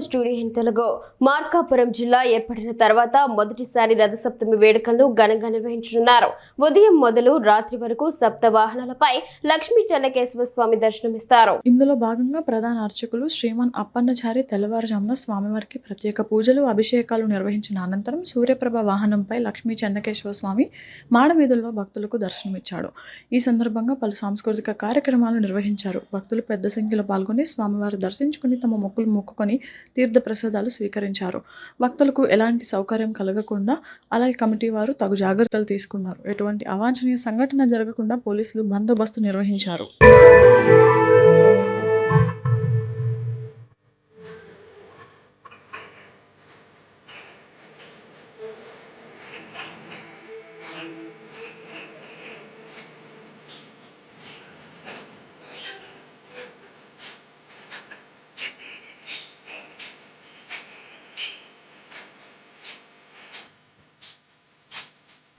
Studio in Telugu Markapuram జిల్లా ఏర్పడిన తర్వాత మొదటిసారి రథసప్తమి వేడుకలను ఘనంగా నిర్వహించనున్నారు. ఉదయం మొదలు రాత్రి వరకు సప్త వాహనాలపై లక్ష్మీ చెన్నకేశవ స్వామి దర్శనమిస్తారు. ఇందులో భాగంగా ప్రధాన అర్చకులు శ్రీమాన్ అప్పన్నచారి తెల్లవారుజామున స్వామివారికి ప్రత్యేక పూజలు, అభిషేకాలు నిర్వహించిన అనంతరం సూర్యప్రభ వాహనంపై లక్ష్మీ చెన్నకేశవ స్వామి మాడవీధుల్లో భక్తులకు దర్శనమిచ్చాడు. ఈ సందర్భంగా పలు సాంస్కృతిక కార్యక్రమాలు నిర్వహించారు. భక్తులు పెద్ద సంఖ్యలో పాల్గొని స్వామివారి దర్శించుకుని తమ మొక్కులు మొక్కుకొని తీర్థ ప్రసాదాలు స్వీకరించారు. భక్తులకు ఎలాంటి సౌకర్యం కలగకుండా ఆలయ కమిటీ వారు తగు జాగ్రత్తలు తీసుకున్నారు. ఎటువంటి అవాంఛనీయ సంఘటన జరగకుండా పోలీసులు బందోబస్తు నిర్వహించారు.